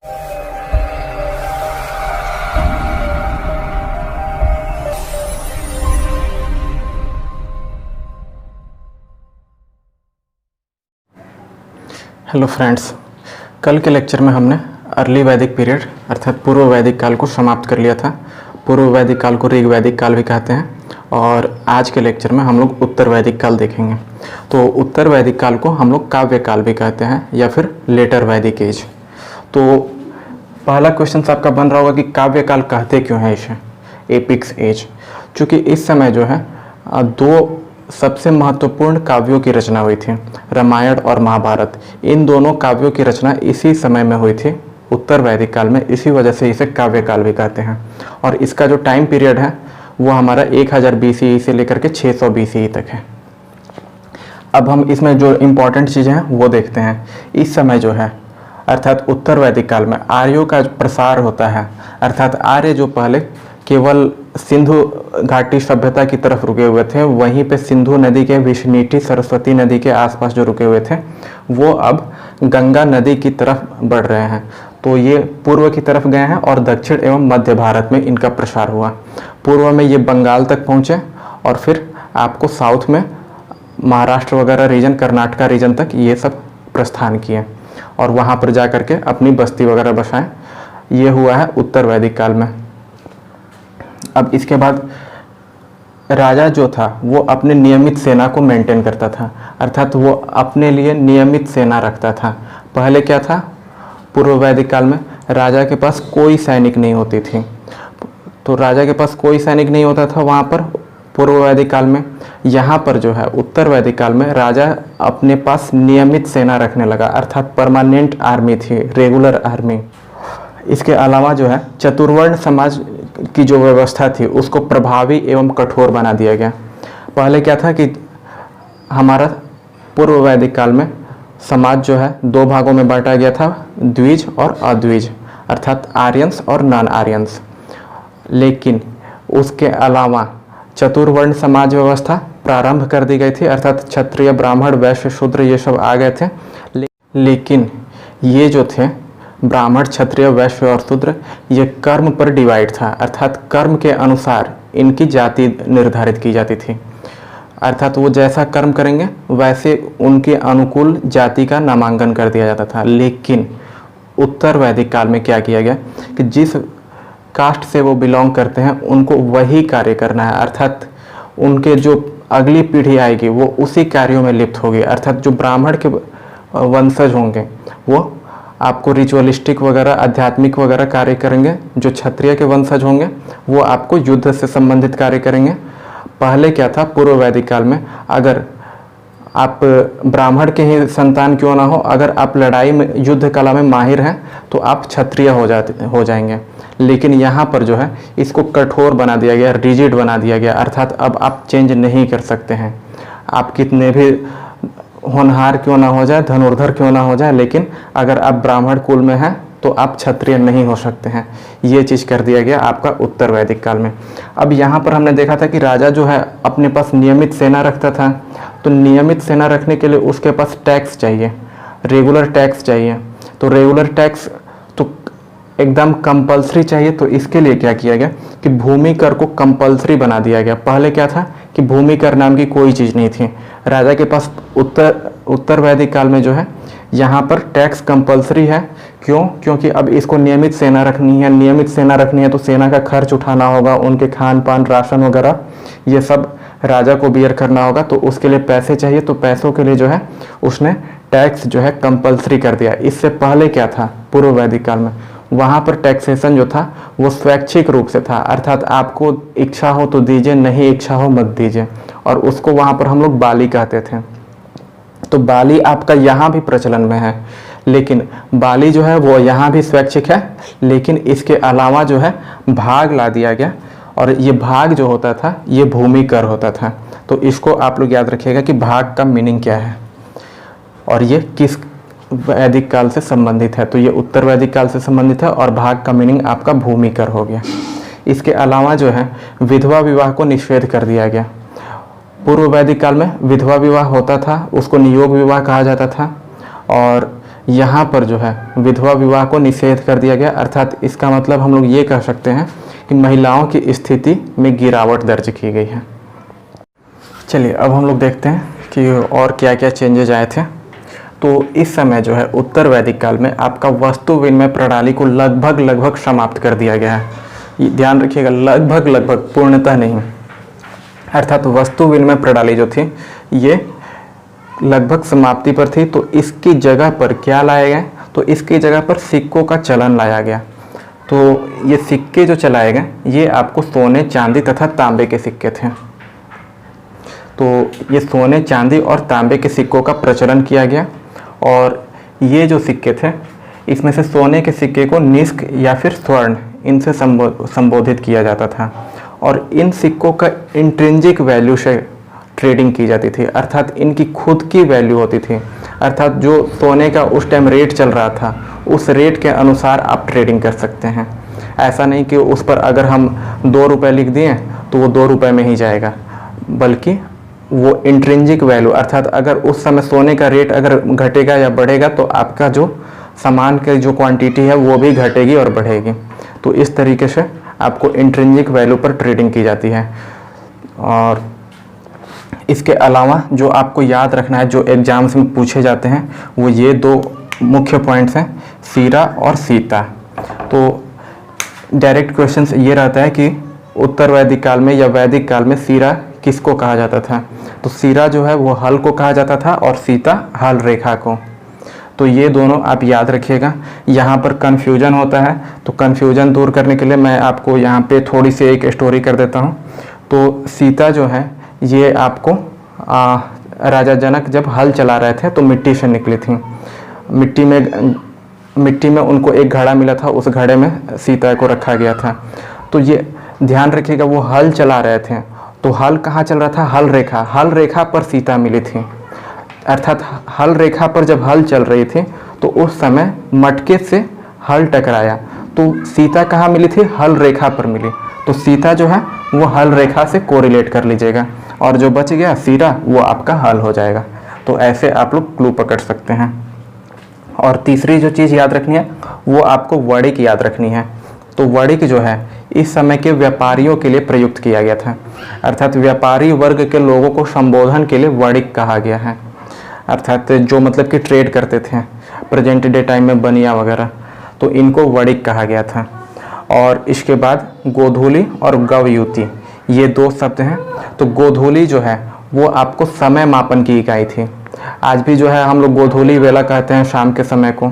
Hello friends, कल के lecture में हमने अर्ली वैदिक पीरियड अर्थात पूर्व वैदिक काल को समाप्त कर लिया था। पूर्व वैदिक काल को ऋग वैदिक काल भी कहते हैं और आज के लेक्चर में हम लोग उत्तर वैदिक काल देखेंगे। तो उत्तर वैदिक काल को हम लोग काव्य काल भी कहते हैं या फिर लेटर वैदिक एज। तो पहला क्वेश्चन आपका बन रहा होगा कि काव्य काल कहते क्यों हैं इसे, एपिक्स एज। चूँकि इस समय जो है दो सबसे महत्वपूर्ण काव्यों की रचना हुई थी, रामायण और महाभारत। इन दोनों काव्यों की रचना इसी समय में हुई थी, उत्तर वैदिक काल में। इसी वजह से इसे काव्य काल भी कहते हैं। और इसका जो टाइम पीरियड है वो हमारा 1000 BCE से लेकर के 600 BCE तक है। अब हम इसमें जो इम्पोर्टेंट चीज़ें हैं वो देखते हैं। इस समय जो है अर्थात उत्तर वैदिक काल में आर्यों का प्रसार होता है। अर्थात आर्य जो पहले केवल सिंधु घाटी सभ्यता की तरफ रुके हुए थे, वहीं पे सिंधु नदी के विषनीटी सरस्वती नदी के आसपास जो रुके हुए थे वो अब गंगा नदी की तरफ बढ़ रहे हैं। तो ये पूर्व की तरफ गए हैं और दक्षिण एवं मध्य भारत में इनका प्रसार हुआ। पूर्व में ये बंगाल तक पहुँचे और फिर आपको साउथ में महाराष्ट्र वगैरह रीजन, कर्नाटका रीजन तक ये सब प्रस्थान किए और वहाँ पर जा कर के अपनी बस्ती वगैरह बसाएं। ये हुआ है उत्तर वैदिक काल में। अब इसके बाद राजा जो था वो अपने नियमित सेना को मेंटेन करता था, अर्थात वो अपने लिए नियमित सेना रखता था। पहले क्या था, पूर्व वैदिक काल में राजा के पास कोई सैनिक नहीं होती थी। तो राजा के पास कोई सैनिक नहीं होता था वहाँ पर पूर्व वैदिक काल में। यहाँ पर जो है उत्तर वैदिक काल में राजा अपने पास नियमित सेना रखने लगा, अर्थात परमानेंट आर्मी थी, रेगुलर आर्मी। इसके अलावा जो है चतुर्वर्ण समाज की जो व्यवस्था थी उसको प्रभावी एवं कठोर बना दिया गया। पहले क्या था कि हमारा पूर्व वैदिक काल में समाज जो है दो भागों में बांटा गया था, द्विज और अद्विज, अर्थात आर्यंस और नॉन आर्यंस। लेकिन उसके अलावा चतुर्वर्ण समाज व्यवस्था प्रारंभ कर दी गई थी, अर्थात क्षत्रिय, ब्राह्मण, वैश्य, शूद्र ये सब आ गए थे। लेकिन ये जो थे ब्राह्मण, क्षत्रिय, वैश्य और शूद्र, ये कर्म पर डिवाइड था, अर्थात कर्म के अनुसार इनकी जाति निर्धारित की जाती थी। अर्थात वो जैसा कर्म करेंगे वैसे उनके अनुकूल जाति का नामांकन कर दिया जाता था। लेकिन उत्तर वैदिक काल में क्या किया गया कि जिस कास्ट से वो बिलोंग करते हैं उनको वही कार्य करना है, अर्थात उनके जो अगली पीढ़ी आएगी वो उसी कार्यों में लिप्त होगी। अर्थात जो ब्राह्मण के वंशज होंगे वो आपको रिचुअलिस्टिक वगैरह, आध्यात्मिक वगैरह कार्य करेंगे। जो क्षत्रिय के वंशज होंगे वो आपको युद्ध से संबंधित कार्य करेंगे। पहले क्या था, पूर्व वैदिक काल में अगर आप ब्राह्मण के ही संतान क्यों ना हो, अगर आप लड़ाई में, युद्ध कला में माहिर हैं तो आप क्षत्रिय हो जाएंगे। लेकिन यहाँ पर जो है इसको कठोर बना दिया गया, रिजिड बना दिया गया, अर्थात अब आप चेंज नहीं कर सकते हैं। आप कितने भी होनहार क्यों ना हो जाए, धनुर्धर क्यों ना हो जाए, लेकिन अगर आप ब्राह्मण कुल में हैं तो आप क्षत्रिय नहीं हो सकते हैं। ये चीज़ कर दिया गया आपका उत्तर वैदिक काल में। अब यहाँ पर हमने देखा था कि राजा जो है अपने पास नियमित सेना रखता था। तो नियमित सेना रखने के लिए उसके पास टैक्स चाहिए, रेगुलर टैक्स चाहिए। तो रेगुलर टैक्स तो एकदम कंपलसरी चाहिए। तो इसके लिए क्या किया गया कि भूमि कर को कंपलसरी बना दिया गया। पहले क्या था कि भूमि कर नाम की कोई चीज़ नहीं थी राजा के पास। उत्तर वैदिक काल में जो है यहाँ पर टैक्स कंपलसरी है। क्यों? क्योंकि अब इसको नियमित सेना रखनी है। नियमित सेना रखनी है तो सेना का खर्च उठाना होगा, उनके खान पान, राशन वगैरह ये सब राजा को बियर करना होगा। तो उसके लिए पैसे चाहिए। तो पैसों के लिए जो है उसने टैक्स जो है कंपलसरी कर दिया। इससे पहले क्या था, पूर्व वैदिक काल में वहाँ पर टैक्सेशन जो था वो स्वैच्छिक रूप से था, अर्थात आपको इच्छा हो तो दीजिए, नहीं इच्छा हो मत दीजिए। और उसको वहाँ पर हम लोग बाली कहते थे। तो बाली आपका यहाँ भी प्रचलन में है, लेकिन बाली जो है वो यहाँ भी स्वैच्छिक है। लेकिन इसके अलावा जो है भाग ला दिया गया, और ये भाग जो होता था ये भूमि कर होता था। तो इसको आप लोग याद रखिएगा कि भाग का मीनिंग क्या है और ये किस वैदिक काल से संबंधित है। तो ये उत्तर वैदिक काल से संबंधित है और भाग का मीनिंग आपका भूमि कर हो गया। इसके अलावा जो है विधवा विवाह को निषेध कर दिया गया। पूर्व वैदिक काल में विधवा विवाह होता था, उसको नियोग विवाह कहा जाता था। और यहाँ पर जो है विधवा विवाह को निषेध कर दिया गया, अर्थात इसका मतलब हम लोग ये कह सकते हैं कि महिलाओं की स्थिति में गिरावट दर्ज की गई है। चलिए अब हम लोग देखते हैं कि और क्या क्या चेंजेज आए थे। तो इस समय जो है उत्तर वैदिक काल में आपका वस्तु विनिमय प्रणाली को लगभग समाप्त कर दिया गया है। ये ध्यान रखिएगा, लगभग, पूर्णतः नहीं। अर्थात वस्तु विनिमय प्रणाली जो थी ये लगभग समाप्ति पर थी। तो इसकी जगह पर क्या लाया गया? तो इसकी जगह पर सिक्कों का चलन लाया गया। तो ये सिक्के जो चलाए गए ये आपको सोने, चांदी तथा तांबे के सिक्के थे। तो ये सोने, चांदी और तांबे के सिक्कों का प्रचलन किया गया। और ये जो सिक्के थे इसमें से सोने के सिक्के को निष्क या फिर स्वर्ण इनसे संबोधित किया जाता था। और इन सिक्कों का इंट्रिंसिक वैल्यू से ट्रेडिंग की जाती थी, अर्थात इनकी खुद की वैल्यू होती थी। अर्थात जो सोने का उस टाइम रेट चल रहा था उस रेट के अनुसार आप ट्रेडिंग कर सकते हैं। ऐसा नहीं कि उस पर अगर हम 2 रुपये लिख दिए तो वो 2 रुपये में ही जाएगा, बल्कि वो इंट्रिंसिक वैल्यू, अर्थात अगर उस समय सोने का रेट अगर घटेगा या बढ़ेगा तो आपका जो सामान की जो क्वांटिटी है वो भी घटेगी और बढ़ेगी। तो इस तरीके से आपको इंट्रिंसिक वैल्यू पर ट्रेडिंग की जाती है। और इसके अलावा जो आपको याद रखना है, जो एग्जाम्स में पूछे जाते हैं, वो ये 2 मुख्य पॉइंट्स हैं, सीरा और सीता। तो डायरेक्ट क्वेश्चंस ये रहता है कि उत्तर वैदिक काल में या वैदिक काल में सीरा किसको कहा जाता था? तो सीरा जो है वो हल को कहा जाता था और सीता हल रेखा को। तो ये दोनों आप याद रखिएगा। यहाँ पर कन्फ्यूजन होता है, तो कन्फ्यूजन दूर करने के लिए मैं आपको यहाँ पे थोड़ी सी एक स्टोरी कर देता हूँ। तो सीता जो है ये आपको राजा जनक जब हल चला रहे थे तो मिट्टी से निकली थी। मिट्टी में उनको एक घड़ा मिला था, उस घड़े में सीता को रखा गया था। तो ये ध्यान रखिएगा, वो हल चला रहे थे तो हल कहाँ चल रहा था? हल रेखा पर सीता मिली थी। अर्थात हल रेखा पर जब हल चल रही थी तो उस समय मटके से हल टकराया, तो सीता कहाँ मिली थी? हल रेखा पर मिली। तो सीता जो है वो हल रेखा से कोरिलेट कर लीजिएगा, और जो बच गया सीरा वो आपका हल हो जाएगा। तो ऐसे आप लोग क्लू पकड़ सकते हैं। और तीसरी जो चीज़ याद रखनी है वो आपको वणिक याद रखनी है। तो वणिक जो है इस समय के व्यापारियों के लिए प्रयुक्त किया गया था, अर्थात व्यापारी वर्ग के लोगों को संबोधन के लिए वणिक कहा गया है। अर्थात जो मतलब कि ट्रेड करते थे प्रेजेंट डे टाइम में बनिया वगैरह, तो इनको वणिक कहा गया था। और इसके बाद गोधूली और गवयुति ये 2 शब्द हैं। तो गोधूली जो है वो आपको समय मापन की इकाई थी। आज भी जो है हम लोग गोधूली वेला कहते हैं शाम के समय को।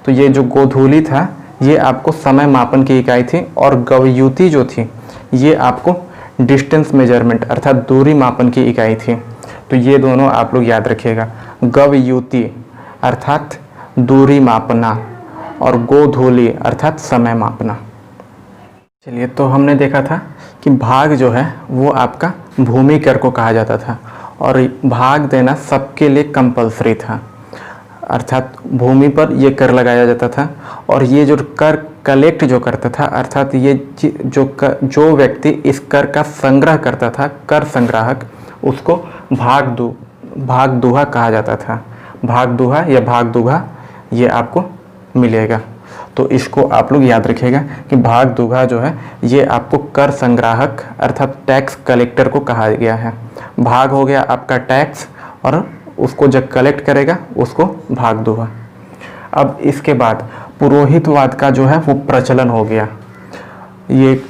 तो ये जो गोधूली था ये आपको समय मापन की इकाई थी। और गवयुति जो थी ये आपको डिस्टेंस मेजरमेंट अर्थात दूरी मापन की इकाई थी। तो ये दोनों आप लोग याद रखिएगा, गवयुति अर्थात दूरी मापना और गोधूली अर्थात समय मापना। चलिए, तो हमने देखा था कि भाग जो है वो आपका भूमि कर को कहा जाता था और भाग देना सबके लिए कंपलसरी था, अर्थात भूमि पर ये कर लगाया जाता था। और ये जो कर कलेक्ट जो करता था, अर्थात ये जो व्यक्ति इस कर का संग्रह करता था, कर संग्राहक, उसको भागदुहा कहा जाता था। भागदुहा या भागदुगा ये आपको मिलेगा। तो इसको आप लोग याद रखिएगा कि भागदुगा जो है ये आपको कर संग्राहक अर्थात टैक्स कलेक्टर को कहा गया है। भाग हो गया आपका टैक्स और उसको जब कलेक्ट करेगा उसको भागदुगा। अब इसके बाद पुरोहितवाद का जो है वो प्रचलन हो गया। ये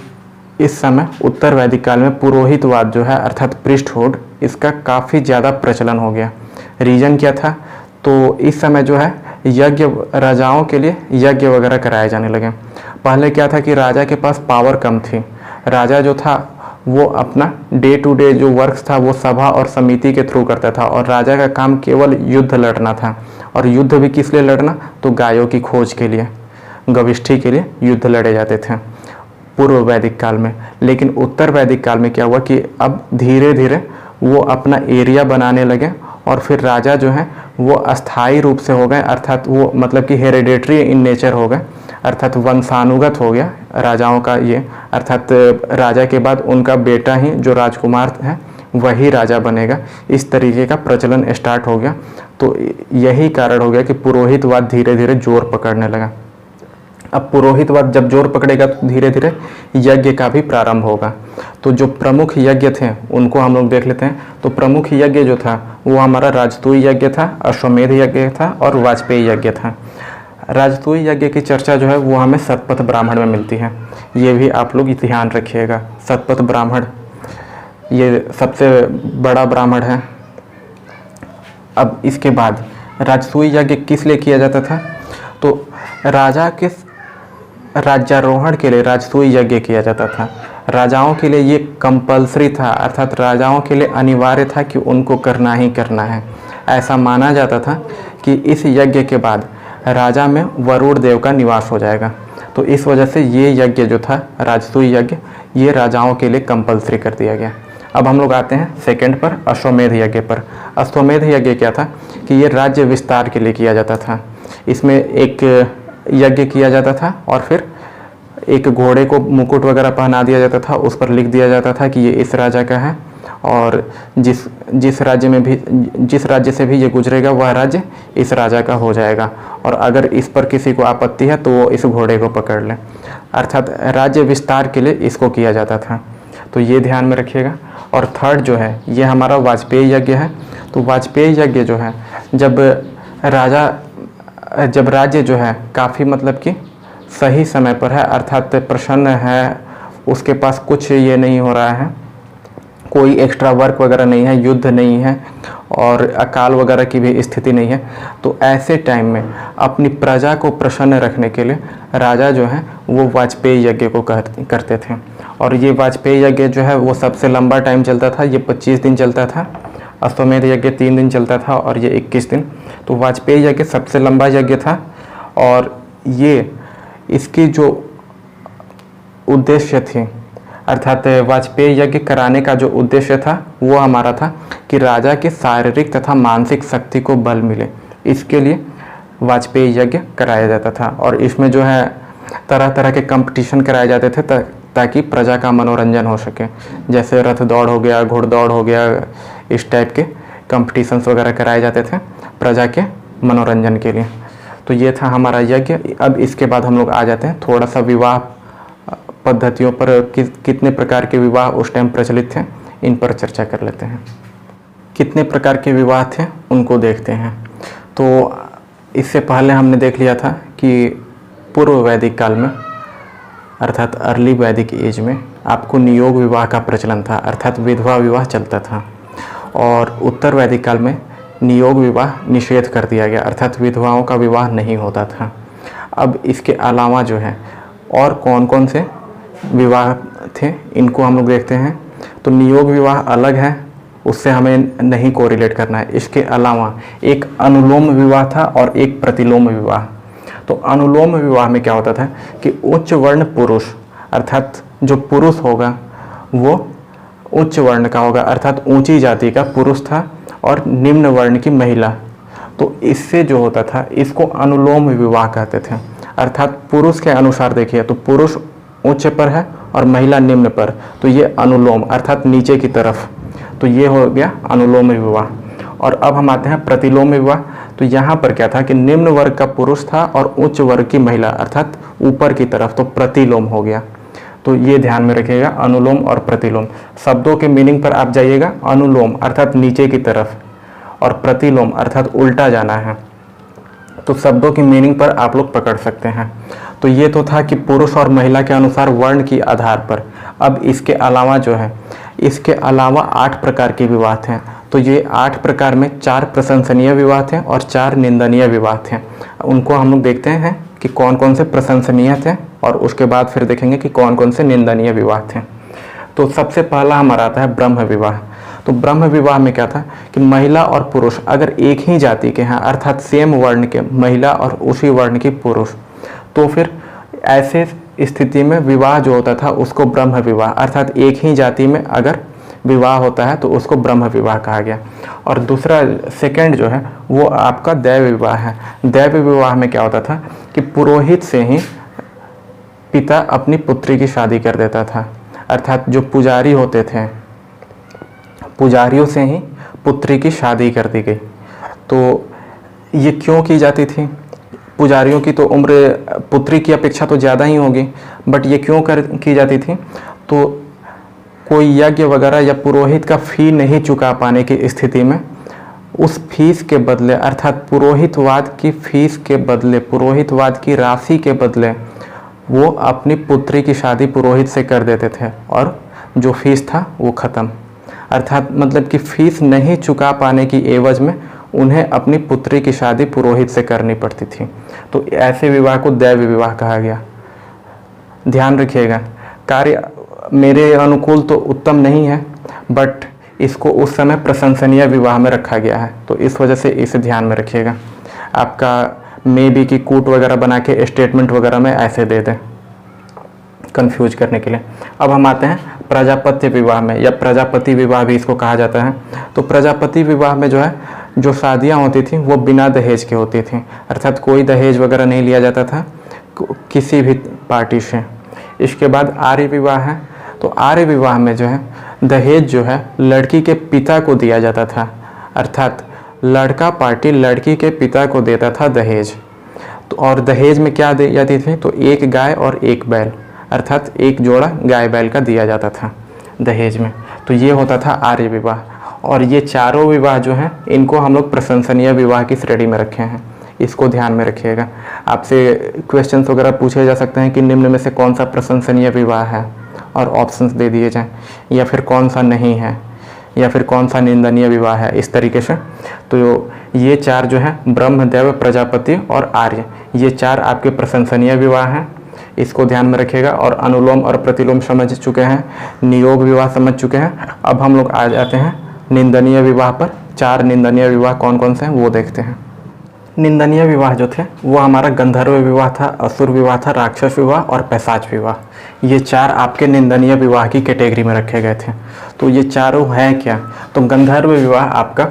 इस समय उत्तर वैदिक काल में पुरोहितवाद जो है अर्थात प्रीस्टहुड, इसका काफ़ी ज़्यादा प्रचलन हो गया। रीजन क्या था? तो इस समय जो है यज्ञ, राजाओं के लिए यज्ञ वगैरह कराए जाने लगे। पहले क्या था कि राजा के पास पावर कम थी। राजा जो था वो अपना डे टू डे जो वर्क्स था वो सभा और समिति के थ्रू करता था और राजा का काम केवल युद्ध लड़ना था। और युद्ध भी किस लिए लड़ना? तो गायों की खोज के लिए, गविष्ठी के लिए युद्ध लड़े जाते थे पूर्व वैदिक काल में। लेकिन उत्तर वैदिक काल में क्या हुआ कि अब धीरे धीरे वो अपना एरिया बनाने लगे और फिर राजा जो हैं वो अस्थाई रूप से हो गए, अर्थात वो मतलब कि हेरिडेटरी इन नेचर हो गए, अर्थात वंशानुगत हो गया राजाओं का ये, अर्थात राजा के बाद उनका बेटा ही जो राजकुमार है वही राजा बनेगा। इस तरीके का प्रचलन स्टार्ट हो गया। तो यही कारण हो गया कि पुरोहितवाद धीरे धीरे जोर पकड़ने लगा। अब पुरोहितवाद जब जोर पकड़ेगा तो धीरे धीरे यज्ञ का भी प्रारंभ होगा। तो जो प्रमुख यज्ञ थे उनको हम लोग देख लेते हैं। तो प्रमुख यज्ञ जो था वो हमारा राजसूय यज्ञ था, अश्वमेध यज्ञ था और वाजपेयी यज्ञ था। राजसूय यज्ञ की चर्चा जो है वो हमें शतपथ ब्राह्मण में मिलती है। ये भी आप लोग ध्यान रखिएगा, शतपथ ब्राह्मण ये सबसे बड़ा ब्राह्मण है। अब इसके बाद राजसूय यज्ञ किस लिए किया जाता था? तो राजा के राज्यारोहण के लिए राजसूय यज्ञ किया जाता था। राजाओं के लिए ये कंपलसरी था, अर्थात राजाओं के लिए अनिवार्य था कि उनको करना ही करना है। ऐसा माना जाता था कि इस यज्ञ के बाद राजा में वरुण देव का निवास हो जाएगा। तो इस वजह से ये यज्ञ जो था राजसूय यज्ञ, ये राजाओं के लिए कंपलसरी कर दिया गया। अब हम लोग आते हैं सेकंड पर, अश्वमेध यज्ञ पर। अश्वमेध यज्ञ क्या था कि ये राज्य विस्तार के लिए किया जाता था। इसमें एक यज्ञ किया जाता था और फिर एक घोड़े को मुकुट वगैरह पहना दिया जाता था, उस पर लिख दिया जाता था कि ये इस राजा का है और जिस राज्य से भी ये गुजरेगा वह राज्य इस राजा का हो जाएगा, और अगर इस पर किसी को आपत्ति है तो वो इस घोड़े को पकड़ ले। अर्थात राज्य विस्तार के लिए इसको किया जाता था। तो ये ध्यान में रखिएगा। और थर्ड जो है ये हमारा वाजपेयी यज्ञ है। तो वाजपेयी यज्ञ जो है जब राज्य जो है काफ़ी मतलब कि सही समय पर है, अर्थात प्रसन्न है, उसके पास कुछ ये नहीं हो रहा है, कोई एक्स्ट्रा वर्क वगैरह नहीं है, युद्ध नहीं है और अकाल वगैरह की भी स्थिति नहीं है, तो ऐसे टाइम में अपनी प्रजा को प्रसन्न रखने के लिए राजा जो है वो वाजपेयी यज्ञ को करते थे। और ये वाजपेयी यज्ञ जो है वो सबसे लंबा टाइम चलता था। ये 25 दिन चलता था। अश्वमेध यज्ञ 3 दिन चलता था और ये 21 दिन। तो वाजपेयी यज्ञ सबसे लंबा यज्ञ था और ये इसकी जो उद्देश्य थी, अर्थात वाजपेयी यज्ञ कराने का जो उद्देश्य था वो हमारा था कि राजा के शारीरिक तथा मानसिक शक्ति को बल मिले, इसके लिए वाजपेयी यज्ञ कराया जाता था। और इसमें जो है तरह तरह के कंपटीशन कराए जाते थे ताकि प्रजा का मनोरंजन हो सके। जैसे रथ दौड़ हो गया, घुड़दौड़ हो गया, इस टाइप के कंपटीशंस वगैरह कराए जाते थे प्रजा के मनोरंजन के लिए। तो ये था हमारा यज्ञ। अब इसके बाद हम लोग आ जाते हैं थोड़ा सा विवाह पद्धतियों पर, कितने प्रकार के विवाह उस टाइम प्रचलित थे, इन पर चर्चा कर लेते हैं। कितने प्रकार के विवाह थे उनको देखते हैं। तो इससे पहले हमने देख लिया था कि पूर्व वैदिक काल में, अर्थात अर्ली वैदिक एज में आपको नियोग विवाह का प्रचलन था, अर्थात विधवा विवाह चलता था। और उत्तर वैदिक काल में नियोग विवाह निषेध कर दिया गया, अर्थात विधवाओं का विवाह नहीं होता था। अब इसके अलावा जो है और कौन कौन से विवाह थे इनको हम लोग देखते हैं। तो नियोग विवाह अलग है, उससे हमें नहीं कोरिलेट करना है। इसके अलावा एक अनुलोम विवाह था और एक प्रतिलोम विवाह। तो अनुलोम विवाह में क्या होता था कि उच्च वर्ण पुरुष, अर्थात जो पुरुष होगा वो उच्च वर्ण का होगा, अर्थात ऊंची जाति का पुरुष था, और निम्न वर्ण की महिला। तो इससे जो होता था इसको अनुलोम विवाह कहते थे। अर्थात पुरुष के अनुसार देखिए तो पुरुष उच्च पर है और महिला निम्न पर, तो ये अनुलोम अर्थात नीचे की तरफ, तो ये हो गया अनुलोम विवाह। और अब हम आते हैं प्रतिलोम विवाह। तो यहाँ पर क्या था कि निम्न वर्ग का पुरुष था और उच्च वर्ग की महिला, अर्थात ऊपर की तरफ, तो प्रतिलोम हो गया। तो ये ध्यान में रखिएगा, अनुलोम और प्रतिलोम। शब्दों के मीनिंग पर आप जाइएगा, अनुलोम अर्थात नीचे की तरफ और प्रतिलोम अर्थात उल्टा जाना है, तो शब्दों की मीनिंग पर आप लोग पकड़ सकते हैं। तो ये तो था कि पुरुष और महिला के अनुसार वर्ण की आधार पर। अब इसके अलावा जो है, इसके अलावा 8 प्रकार के विवाह थे। तो ये 8 प्रकार में 4 प्रशंसनीय विवाह थे और 4 निंदनीय विवाह थे। उनको हम लोग देखते हैं कि कौन कौन से प्रशंसनीय थे और उसके बाद फिर देखेंगे कि कौन कौन से निंदनीय विवाह थे। तो सबसे पहला हमारा आता है ब्रह्म विवाह। तो ब्रह्म विवाह में क्या था कि महिला और पुरुष अगर एक ही जाति के हैं, अर्थात सेम वर्ण के महिला और उसी वर्ण की पुरुष, तो फिर ऐसे स्थिति में विवाह जो होता था उसको ब्रह्म विवाह, अर्थात एक ही जाति में अगर विवाह होता है तो उसको ब्रह्म विवाह कहा गया। और दूसरा सेकंड जो है वो आपका दैव विवाह है। दैव विवाह में क्या होता था कि पुरोहित से ही पिता अपनी पुत्री की शादी कर देता था, अर्थात जो पुजारी होते थे, पुजारियों से ही पुत्री की शादी कर दी गई। तो ये क्यों की जाती थी? पुजारियों की तो उम्र पुत्री की अपेक्षा तो ज़्यादा ही होगी, बट ये क्यों की जाती थी? तो कोई यज्ञ वगैरह या पुरोहित का फ़ी नहीं चुका पाने की स्थिति में उस फीस के बदले, अर्थात पुरोहितवाद की फीस के बदले, पुरोहितवाद की राशि के बदले वो अपनी पुत्री की शादी पुरोहित से कर देते थे और जो फीस था वो ख़त्म। अर्थात मतलब कि फीस नहीं चुका पाने की एवज में उन्हें अपनी पुत्री की शादी पुरोहित से करनी पड़ती थी। तो ऐसे विवाह को दैव विवाह कहा गया। ध्यान रखिएगा, कार्य मेरे अनुकूल तो उत्तम नहीं है, बट इसको उस समय प्रशंसनीय विवाह में रखा गया है, तो इस वजह से इसे ध्यान में रखिएगा। आपका मे बी की कूट वगैरह बना के स्टेटमेंट वगैरह में ऐसे दे दें कंफ्यूज करने के लिए। अब हम आते हैं प्रजापत्य विवाह में, या प्रजापति विवाह भी इसको कहा जाता है। तो प्रजापति विवाह में जो है, जो शादियाँ होती थी वो बिना दहेज के होती थी, अर्थात कोई दहेज वगैरह नहीं लिया जाता था किसी भी पार्टी से। इसके बाद आर्य विवाह है। तो आर्य विवाह में जो है दहेज जो है लड़की के पिता को दिया जाता था, अर्थात लड़का पार्टी लड़की के पिता को देता था दहेज। तो और दहेज में क्या दी जाती थी? तो एक गाय और एक बैल, अर्थात एक जोड़ा गाय बैल का दिया जाता था दहेज में। तो ये होता था आर्य विवाह। और ये चारों विवाह जो हैं इनको हम लोग प्रशंसनीय विवाह की श्रेणी में रखे हैं, इसको ध्यान में रखिएगा। आपसे क्वेश्चंस वगैरह पूछे जा सकते हैं कि निम्न में से कौन सा प्रशंसनीय विवाह है, और ऑप्शंस दे दिए जाएं, या फिर कौन सा नहीं है, या फिर कौन सा निंदनीय विवाह है, इस तरीके से। तो ये चार जो है ब्रह्म, देव, प्रजापति और आर्य, ये चार आपके प्रशंसनीय विवाह हैं, इसको ध्यान में रखिएगा। और अनुलोम और प्रतिलोम समझ चुके हैं, नियोग विवाह समझ चुके हैं। अब हम लोग आ जाते हैं निंदनीय विवाह पर। चार निंदनीय विवाह कौन कौन से हैं वो देखते हैं। निंदनीय विवाह जो थे वो हमारा गंधर्व विवाह था, असुर विवाह था, राक्षस विवाह और पैशाच विवाह। ये चार आपके निंदनीय विवाह की कैटेगरी में रखे गए थे। तो ये चारों हैं क्या? तो गंधर्व विवाह आपका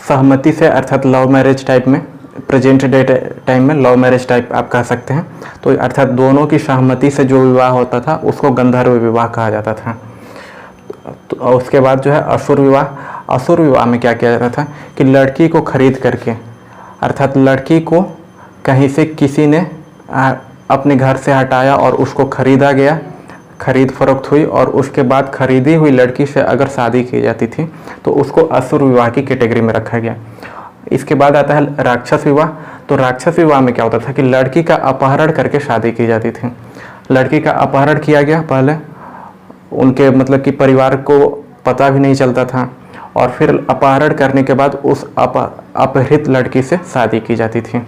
सहमति से, अर्थात लव मैरिज टाइप में, प्रेजेंट डे टाइम में लव मैरिज टाइप आप कह सकते हैं। तो अर्थात दोनों की सहमति से जो विवाह होता था उसको गंधर्व विवाह कहा जाता था। तो उसके बाद जो है असुर विवाह। असुर विवाह में क्या किया जाता था कि लड़की को खरीद करके, अर्थात लड़की को कहीं से किसी ने अपने घर से हटाया और उसको खरीदा गया, खरीद फरोख्त हुई, और उसके बाद खरीदी हुई लड़की से अगर शादी की जाती थी तो उसको असुर विवाह की कैटेगरी में रखा गया। इसके बाद आता है राक्षस विवाह। तो राक्षस विवाह में क्या होता था कि लड़की का अपहरण करके शादी की जाती थी। लड़की का अपहरण किया गया, पहले उनके मतलब कि परिवार को पता भी नहीं चलता था, और फिर अपहरण करने के बाद उस अपहृत लड़की से शादी की जाती थी।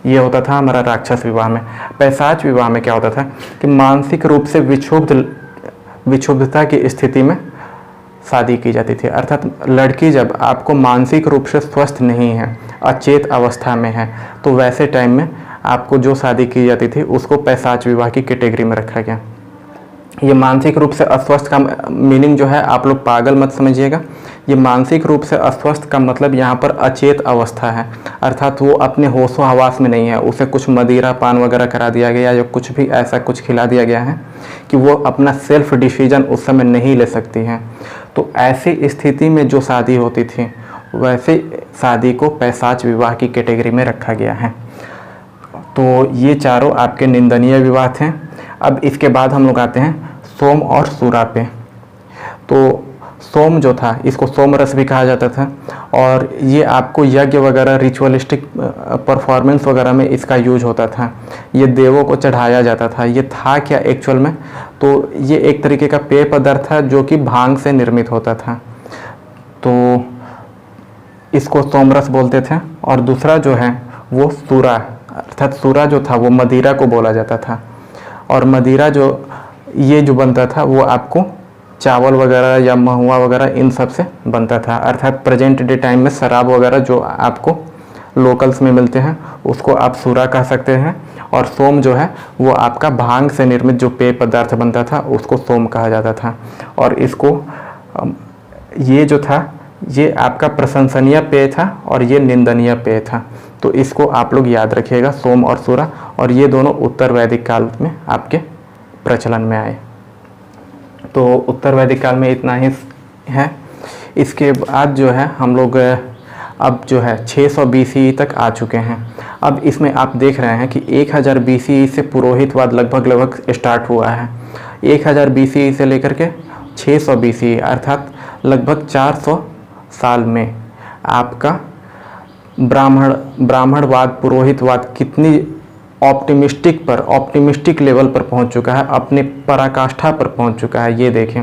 ये होता था हमारा राक्षस विवाह में। पैशाच विवाह में क्या होता था कि मानसिक रूप से विक्षुब्धता की स्थिति में शादी की जाती थी, अर्थात लड़की जब आपको मानसिक रूप से स्वस्थ नहीं है, अचेत अवस्था में है, तो वैसे टाइम में आपको जो शादी की जाती थी उसको पैशाच विवाह की कैटेगरी में रखा गया। ये मानसिक रूप से अस्वस्थ का मीनिंग जो है, आप लोग पागल मत समझिएगा। ये मानसिक रूप से अस्वस्थ का मतलब यहाँ पर अचेत अवस्था है, अर्थात वो अपने होशो हवास में नहीं है, उसे कुछ मदिरा पान वगैरह करा दिया गया या कुछ भी ऐसा कुछ खिला दिया गया है कि वो अपना सेल्फ डिसीजन उस समय नहीं ले सकती हैं। तो ऐसी स्थिति में जो शादी होती थी वैसे शादी को पैशाच विवाह की कैटेगरी में रखा गया है। तो ये चारों आपके निंदनीय विवाह थे। अब इसके बाद हम लोग आते हैं सोम और सूरा पे। तो सोम जो था इसको सोम रस भी कहा जाता था, और ये आपको यज्ञ वगैरह रिचुअलिस्टिक परफॉर्मेंस वगैरह में इसका यूज होता था। ये देवों को चढ़ाया जाता था। ये था क्या एक्चुअल में? तो ये एक तरीके का पेय पदार्थ था जो कि भांग से निर्मित होता था, तो इसको सोमरस बोलते थे। और दूसरा जो है वो सूरा, अर्थात सूरा जो था वो मदिरा को बोला जाता था। और मदिरा जो ये जो बनता था वो आपको चावल वगैरह या महुआ वगैरह इन सब से बनता था, अर्थात प्रेजेंट डे टाइम में शराब वगैरह जो आपको लोकल्स में मिलते हैं उसको आप सूरा कह सकते हैं। और सोम जो है वो आपका भांग से निर्मित जो पेय पदार्थ बनता था उसको सोम कहा जाता था। और इसको ये जो था ये आपका प्रशंसनीय पेय था और ये निंदनीय पेय था। तो इसको आप लोग याद रखिएगा, सोम और सूरा, और ये दोनों उत्तर वैदिक काल में आपके प्रचलन में आए। तो उत्तर वैदिक काल में इतना ही है। इसके बाद जो है हम लोग अब जो है 600 BCE तक आ चुके हैं। अब इसमें आप देख रहे हैं कि 1000 BCE से पुरोहितवाद लगभग स्टार्ट हुआ है। 1000 BCE से लेकर के 600 BCE अर्थात लगभग 400 साल में आपका ब्राह्मणवाद, पुरोहितवाद कितनी ऑप्टिमिस्टिक लेवल पर पहुंच चुका है, अपने पराकाष्ठा पर पहुंच चुका है। ये देखें,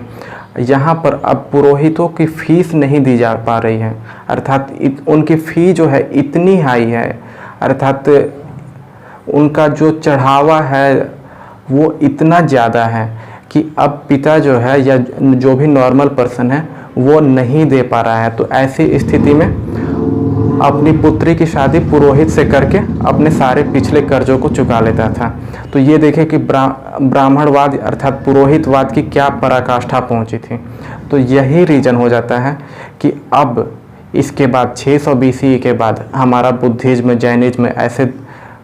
यहाँ पर अब पुरोहितों की फीस नहीं दी जा पा रही है, अर्थात उनकी फ़ी जो है इतनी हाई है, अर्थात उनका जो चढ़ावा है वो इतना ज़्यादा है कि अब पिता जो है या जो भी नॉर्मल पर्सन है वो नहीं दे पा रहा है। तो ऐसी स्थिति में अपनी पुत्री की शादी पुरोहित से करके अपने सारे पिछले कर्जों को चुका लेता था। तो ये देखें कि ब्राह्मणवाद अर्थात पुरोहितवाद की क्या पराकाष्ठा पहुंची थी। तो यही रीज़न हो जाता है कि अब इसके बाद 600 BCE के बाद हमारा बुद्धिज्म, जैनिज्म ऐसे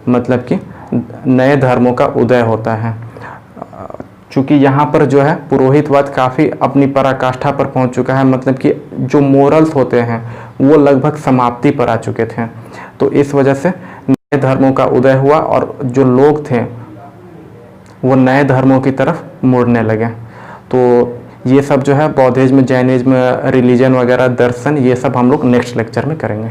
मतलब कि नए धर्मों का उदय होता है। चूँकि यहाँ पर जो है पुरोहितवाद काफ़ी अपनी पराकाष्ठा पर पहुँच चुका है, मतलब कि जो मोरल्स होते हैं वो लगभग समाप्ति पर आ चुके थे। तो इस वजह से नए धर्मों का उदय हुआ और जो लोग थे वो नए धर्मों की तरफ मुड़ने लगे। तो ये सब जो है बौद्धिज्म, जैनिज्म, रिलीजन वगैरह, दर्शन, ये सब हम लोग नेक्स्ट लेक्चर में करेंगे।